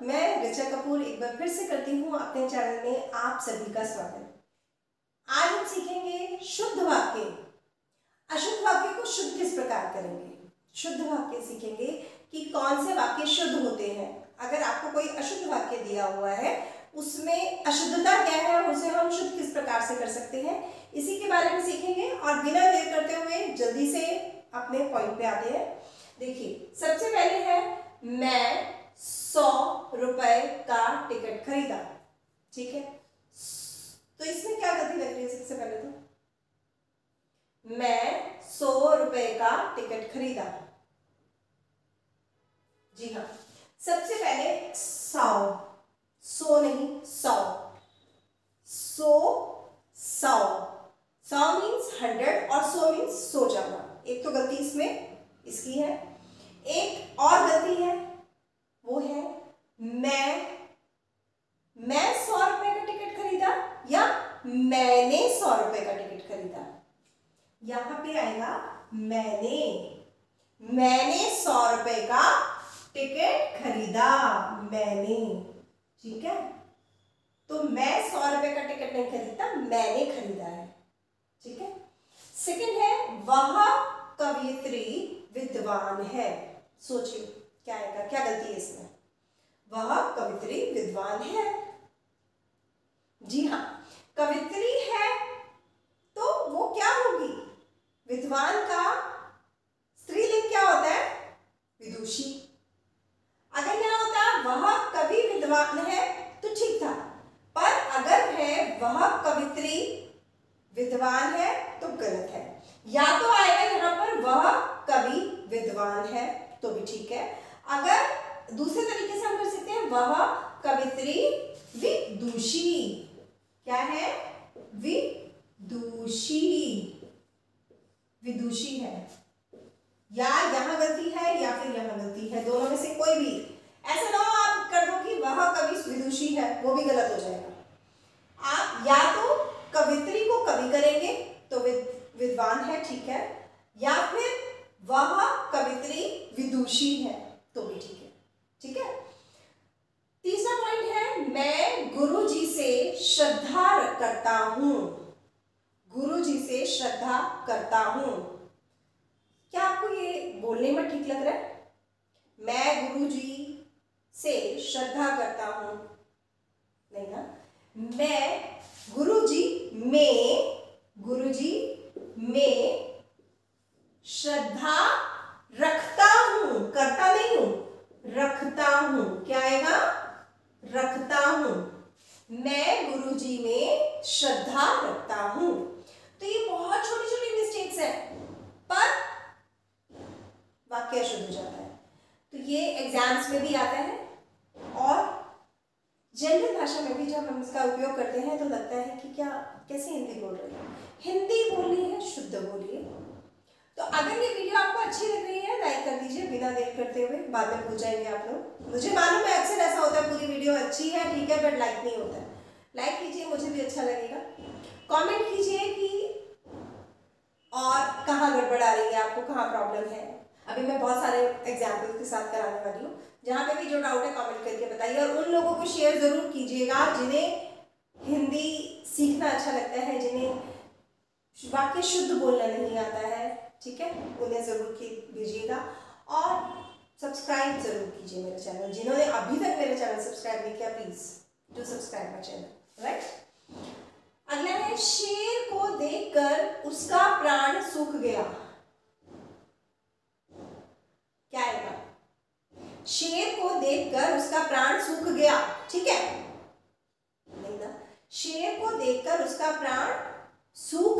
मैं ऋचा कपूर एक बार फिर से करती हूँ अपने चैनल में आप सभी का स्वागत। आज हम सीखेंगे शुद्ध वाक्य। अशुद्ध वाक्य को शुद्ध किस प्रकार करेंगे। शुद्ध वाक्य सीखेंगे कि कौन से वाक्य शुद्ध होते हैं। अगर आपको कोई अशुद्ध वाक्य दिया हुआ है उसमें अशुद्धता क्या है और उसे हम शुद्ध किस प्रकार से कर सकते हैं, इसी के बारे में सीखेंगे। और बिना देर करते हुए जल्दी से अपने पॉइंट पे आते हैं। देखिए, सबसे पहले है मैं 100 रुपए का टिकट खरीदा। ठीक है, तो इसमें क्या गलती लग रही है। सबसे पहले तो मैं 100 रुपए का टिकट खरीदा। जी हाँ, सबसे पहले 100 नहीं 100 मीन्स 100 और 100 मीन्स सो जाना। एक तो गलती इसमें इसकी है। एक और गलती है वो है मैं 100 रुपए का टिकट खरीदा या मैंने 100 रुपए का टिकट खरीदा। यहां पे आएगा मैंने 100 रुपए का टिकट खरीदा। मैंने, ठीक है, तो मैं 100 रुपए का टिकट नहीं खरीदता, मैंने खरीदा है। ठीक है। सेकंड है वह कवयित्री विद्वान है। सोचिए क्या आएगा, क्या गलती है इसमें। वह कवयित्री विद्वान है। जी हाँ, कवयित्री है तो वो क्या होगी। विद्वान का स्त्रीलिंग क्या होता है, विदुषी। अगर यहां होता वह कवि विद्वान है तो ठीक था, पर अगर है वह कवयित्री विद्वान है तो गलत है। या तो आएगा यहां पर वह कवि विद्वान है तो भी ठीक है। अगर दूसरे तरीके से हम कर सकते हैं वह कवयित्री विदुषी। क्या है, विदुषी है। या यहां गलती है या फिर यहां गलती है, दोनों में से कोई भी। ऐसा ना हो आप कर दो कि वह कवि विदुषी है, वो भी गलत हो जाएगा। आप या तो कवयित्री को कवि करेंगे तो विद्वान है, ठीक है, या फिर वह कवयित्री विदुषी है तो भी ठीक है। ठीक है। तीसरा पॉइंट है मैं गुरुजी से श्रद्धा करता हूं। गुरुजी से श्रद्धा करता हूं, क्या आपको ये बोलने में ठीक लग रहा है। मैं गुरुजी से श्रद्धा करता हूं, नहीं ना। मैं गुरुजी में श्रद्धा रखता हूं, करता नहीं हूं, रखता हूं। क्या आएगा, रखता हूं। मैं गुरुजी में श्रद्धा रखता हूं। तो ये बहुत छोटी छोटी मिस्टेक्स है, पर वाक्य शुद्ध हो जाता है। तो ये एग्जाम्स में भी आता है और जनरल भाषा में भी जब हम इसका उपयोग करते हैं तो लगता है कि क्या कैसे हिंदी बोल रही है। हिंदी बोलिए है, शुद्ध बोलिए। तो अगर ये वीडियो आपको अच्छी लग रही है लाइक कर दीजिए बिना देर करते हुए, बाद में पूछ जाएंगे आप लोग। मुझे मालूम है अक्सर ऐसा होता है, पूरी वीडियो अच्छी है ठीक है बट लाइक नहीं होता है। लाइक कीजिए, मुझे भी अच्छा लगेगा। कमेंट कीजिए कि और कहाँ गड़बड़ आ रही है, आपको कहाँ प्रॉब्लम है। अभी मैं बहुत सारे एग्जाम्पल के साथ कराने वाली हूँ, जहाँ पे भी जो डाउट है कमेंट करके बताइए। और उन लोगों को शेयर जरूर कीजिएगा जिन्हें हिंदी सीखना अच्छा लगता है, जिन्हें वाक्य शुद्ध बोलना नहीं आता है, ठीक है, उन्हें जरूर दीजिएगा। और सब्सक्राइब जरूर कीजिए मेरे चैनल। जिन्होंने अभी तक मेरे चैनल सब्सक्राइब नहीं किया please do subscribe my channel. Right. अगला है शेर को देखकर उसका प्राण सूख गया। क्या आएगा, शेर को देखकर उसका प्राण सूख गया। ठीक है, नहीं ना। शेर को देखकर उसका प्राण सूख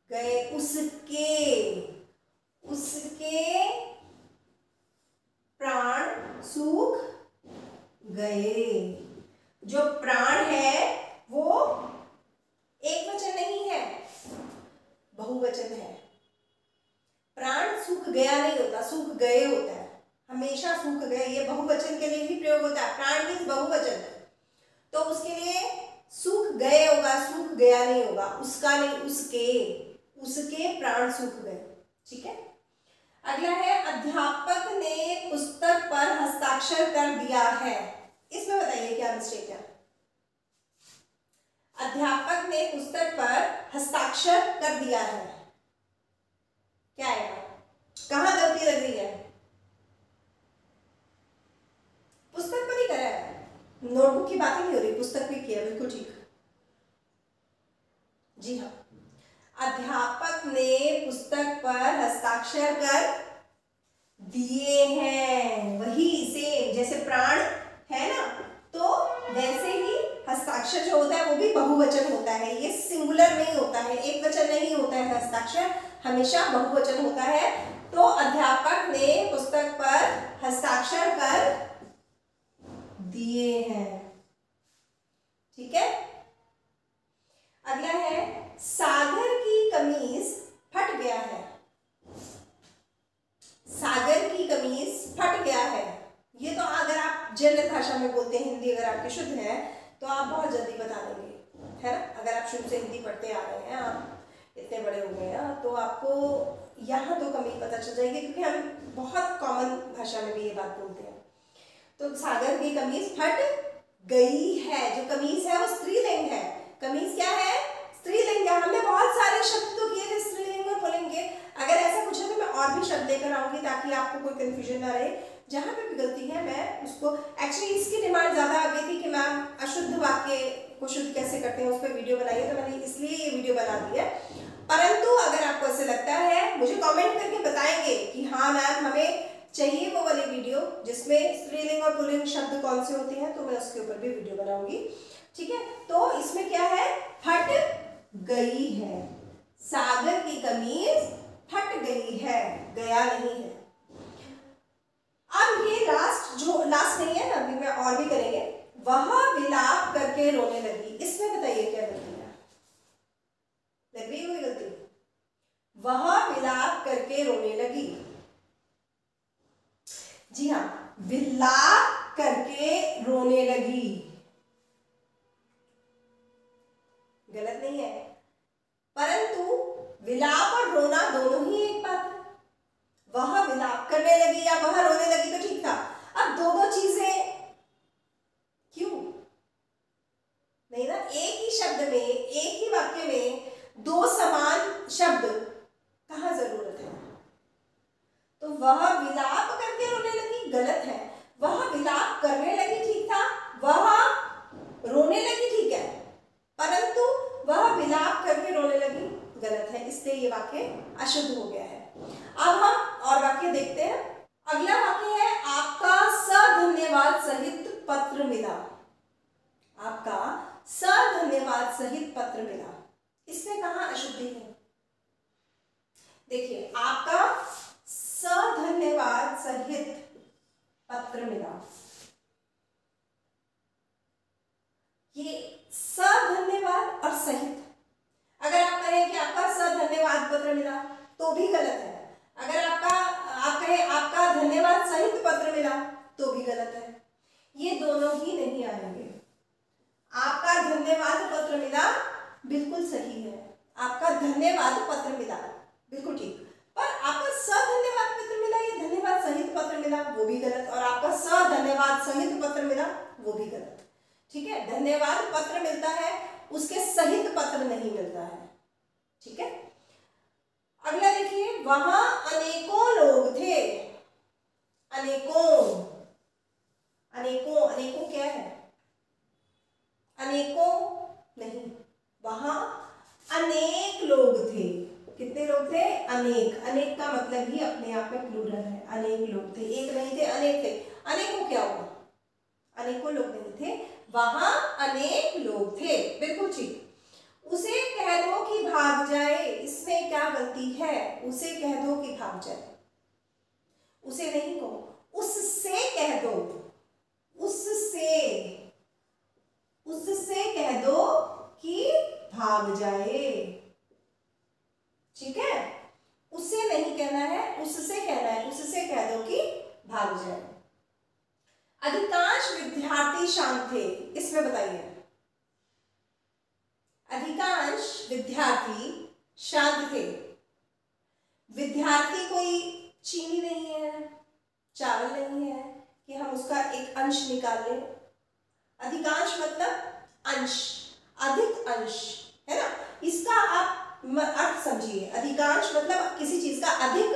गए। उसके प्राण सूख गए। जो प्राण है वो एक वचन नहीं है, बहुवचन है। प्राण सूख गया नहीं होता, सूख गए होता है। हमेशा सूख गए ये बहुवचन के लिए ही प्रयोग होता है। प्राण मीन्स बहुवचन, तो उसके लिए सूख गए होगा, सूख गया नहीं होगा। उसका नहीं, उसके प्राण सूख गए। ठीक है। अगला है अध्यापक ने पुस्तक पर हस्ताक्षर कर दिया है। इसमें बताइए क्या मिस्टेक है। अध्यापक ने पुस्तक पर हस्ताक्षर कर दिया है, क्या आएगा? कहां गलती लग रही है? पुस्तक पर ही करा है, नोटबुक की बात ही नहीं हो रही, पुस्तक पे किया, बिल्कुल ठीक। जी हाँ, अध्यापक ने पुस्तक पर हस्ताक्षर कर दिए हैं, वही सेम जैसे प्राण है ना, तो वैसे ही हस्ताक्षर जो होता है वो भी बहुवचन होता है, ये सिंगुलर नहीं होता है, एक वचन नहीं होता है, हस्ताक्षर हमेशा बहुवचन होता है। तो अध्यापक ने पुस्तक पर हस्ताक्षर कर दिए हैं, ठीक है। अगला है सागर की कमीज फट गया है। सागर की कमीज फट गया है, ये तो अगर आप जनरल भाषा में बोलते हैं, हिंदी अगर आपकी शुद्ध है तो आप बहुत जल्दी बता देंगे, है ना। अगर आप शुरू से हिंदी पढ़ते आ रहे हैं, आप इतने बड़े हो गए हैं, तो आपको यहाँ तो कमी पता चल जाएगी, क्योंकि हम बहुत कॉमन भाषा में भी ये बात बोलते हैं। तो सागर की कमीज फट गई है, जो कमीज है वो स्त्रीलिंग है। कमीज क्या है? स्त्रीलिंग है। हमने बहुत सारे शब्द तो किए थे स्त्रीलिंग और पुल्लिंग के, अगर ऐसा कुछ है तो मैं और भी शब्द लेकर आऊंगी ताकि आपको कोई कंफ्यूजन ना रहे। जहां पे भी गलती है मैं उसको, एक्चुअली इसकी डिमांड ज्यादा आ गई थी कि मैम अशुद्ध वाक्य को शुद्ध कैसे करते हैं, उस पर वीडियो बनाइए, तो मैंने इसलिए ये वीडियो बना दी है। परंतु अगर आपको ऐसे लगता है, मुझे कमेंट करके बताएंगे कि हाँ मैम हमें चाहिए वो वाली वीडियो जिसमें स्त्रीलिंग और पुल्लिंग शब्द कौन से होते हैं, तो मैं उसके ऊपर भी वीडियो बनाऊंगी, ठीक है। तो इसमें क्या है? फट गई है, सागर की कमीज फट गई है, गया नहीं है। अब ये लास्ट नहीं है ना, अभी मैं और भी करेंगे। वह विलाप करके रोने लगी, इसमें बताइए क्या गलती है? लग रही है कोई गलती? वह विलाप करके रोने लगी, जी हाँ, विलाप करके रोने लगी, गलत नहीं है। परंतु विलाप और रोना दोनों ही एक बात है। वह विलाप करने लगी या वह रोने लगी तो ठीक था, अब दोनों चीजें क्यों नहीं ना? एक ही शब्द में, एक ही वाक्य में दो समान शब्द कहां जरूरत है? तो वह विलाप करके रोने लगी गलत है, वह विलाप करने लगी ठीक था, वह रोने लगी ठीक है, परंतु वह विलाप करके रोने लगी गलत है, इसलिए ये वाक्य अशुद्ध हो गया है। अब हम और वाक्य देखते हैं। अगला वाक्य है आपका सधन्यवाद सहित पत्र मिला। आपका सधन्यवाद सहित पत्र मिला, इसमें कहां अशुद्धि है? देखिए, आपका सधन्यवाद सहित पत्र मिला, ये सधन्यवाद और सहित, अगर आप कहें कि आपका सधन्यवाद पत्र मिला तो भी गलत है, अगर आप कहें आपका धन्यवाद सहित पत्र मिला तो भी गलत है, ये दोनों ही नहीं आएंगे। आपका धन्यवाद पत्र मिला बिल्कुल सही है, आपका धन्यवाद पत्र मिला बिल्कुल ठीक, पर आपका सधन्यवाद पत्र मिला, ये धन्यवाद सहित पत्र मिला वो भी गलत, और आपका सधन्यवाद सहित पत्र मिला वो भी गलत, ठीक है। धन्यवाद पत्र मिलता है, उसके सहित पत्र नहीं मिलता है, ठीक है। अगला देखिए, वहां अनेकों लोग थे। अनेकों, अनेकों, अनेकों क्या है? अनेकों नहीं, वहां अनेक लोग थे। कितने लोग थे? अनेक। अनेक का मतलब ही अपने आप में प्लूरल है, अनेक लोग थे, एक नहीं थे, अनेक थे। अनेकों क्या हुआ? अनेकों लोग नहीं थे, वहां अनेक लोग थे, बिल्कुल ठीक। उसे कह दो कि भाग जाए, इसमें क्या गलती है? उसे कह दो कि भाग जाए, उसे नहीं कहो, उससे कह दो, उससे कह दो कि भाग जाए, ठीक है। उससे नहीं कहना है, उससे कहना है, उससे कह दो कि भाग जाए। अधिकांश विद्यार्थी शांत थे, इसमें बताइए। अधिकांश विद्यार्थी शांत थे, विद्यार्थी कोई चीनी नहीं है, चावल नहीं है कि हम उसका एक अंश निकाल लें। अधिकांश मतलब अंश, अधिक अंश, है ना। इसका आप अर्थ समझिए। अधिकांश मतलब किसी चीज का अधिक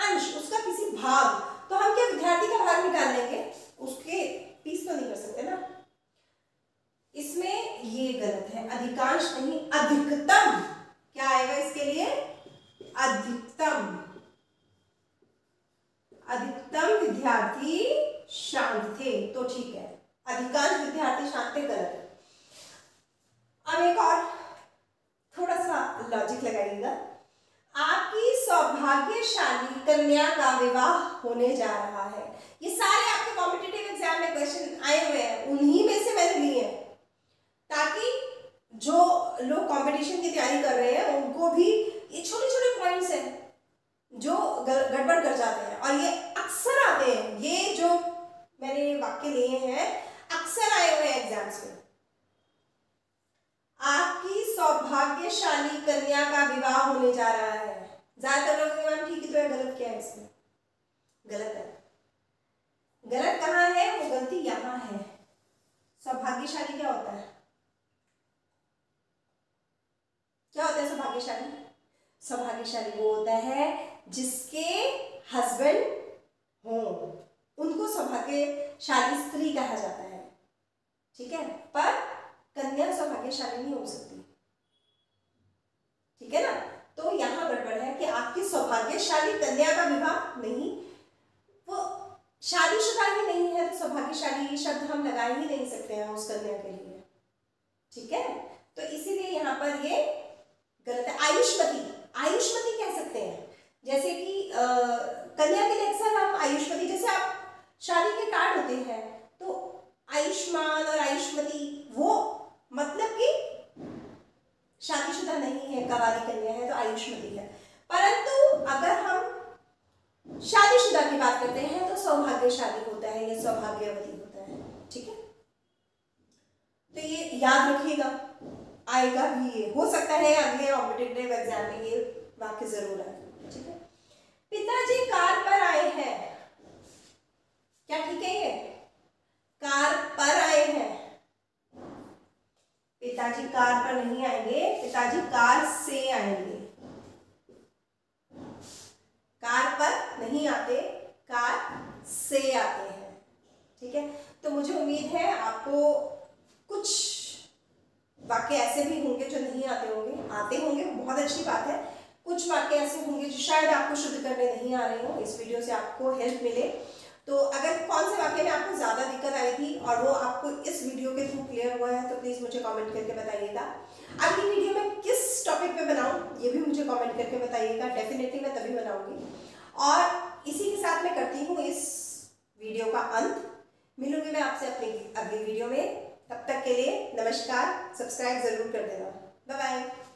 अंश, उसका किसी भाग। तो हम क्या विद्यार्थी का भाग निकाल लेंगे, उसके पीस तो नहीं कर सकते ना। इसमें ये गलत है, अधिकांश नहीं अधिकतम। क्या आएगा इसके लिए, अधिकतम। अधिकतम विद्यार्थी शांत थे, तो ठीक है। अधिकांश विद्यार्थी शांत थे गलत है। अब एक और थोड़ा सा लॉजिक लगाइएगा। आपकी सौभाग्यशाली कन्या का विवाह होने जा रहा है। ये सारे आपके कॉम्पिटिटिव एग्जाम में क्वेश्चन आए हुए हैं, उन्हीं में से मैंने लिए हैं, ताकि जो लोग कंपटीशन की तैयारी कर रहे हैं उनको भी ये छोटे छोटे पॉइंट्स हैं जो गड़बड़ कर जाते हैं, और ये अक्सर आते हैं। ये जो मैंने वाक्य लिए हैं अक्सर आए हुए हैं एग्जाम्स में। आपकी सौभाग्यशाली कन्या का विवाह होने जा रहा है। ज्यादातर लोग मैम ठीक है तो है, गलत क्या है इसमें, गलत है। गलत कहाँ है, वो गलती यहाँ है। सौभाग्यशाली क्या होता है, क्या होता है सौभाग्यशाली? सौभाग्यशाली वो होता है जिसके हस्बैंड हो, उनको सौभाग्यशाली स्त्री कहा जाता है, ठीक है। पर कन्या सौभाग्यशाली नहीं हो सकती, ठीक है ना। तो यहां गड़बड़ है कि आपकी सौभाग्यशाली कन्या का विवाह नहीं, वो शादीशुदा ही नहीं है, तो सौभाग्यशाली शब्द हम लगा ही नहीं सकते हैं उस कन्या के लिए, ठीक है। तो इसीलिए यहाँ पर ये गलत है। आयुष्मती, आयुष्मती कह सकते हैं, जैसे कि कन्या के लिए अक्सर हम आयुष्मती, जैसे आप शादी के कार्ड होते हैं तो आयुष्मान और आयुष्मती, वो मतलब कि शादीशुदा नहीं है, कवाली कन्या है तो आयुष्मती है। परंतु अगर हम शादीशुदा की बात करते हैं तो सौभाग्यशाली होता है या सौभाग्यवती होता है, ठीक है। तो ये याद रखिएगा, आएगा भी, ये हो सकता है अगले कॉम्पिटिटिव एग्जाम में ये वाक्य जरूर आए, ठीक है। पिताजी कार पर आए हैं, क्या ठीक है ये, कार पर आए हैं। पिताजी कार पर नहीं आएंगे, पिताजी कार से आएंगे। कार पर नहीं आते, कार से आते हैं, ठीक है। तो मुझे उम्मीद है आपको कुछ वाक्य ऐसे भी होंगे जो नहीं आते होंगे, आते होंगे बहुत अच्छी बात है। कुछ वाक्य ऐसे होंगे जो शायद आपको शुद्ध करने नहीं आ रहे हो, इस वीडियो से आपको हेल्प मिले। तो अगर कौन से वाक्य में आपको ज़्यादा दिक्कत आई थी और वो आपको इस वीडियो के थ्रू क्लियर हुआ है तो प्लीज़ मुझे कमेंट करके बताइएगा। अगली वीडियो में किस टॉपिक पे बनाऊं ये भी मुझे कमेंट करके बताइएगा, डेफिनेटली मैं तभी बनाऊंगी। और इसी के साथ मैं करती हूँ इस वीडियो का अंत। मिलूंगी मैं आपसे अपनी अगली वीडियो में, तब तक के लिए नमस्कार। सब्सक्राइब ज़रूर कर देना। Bye bye.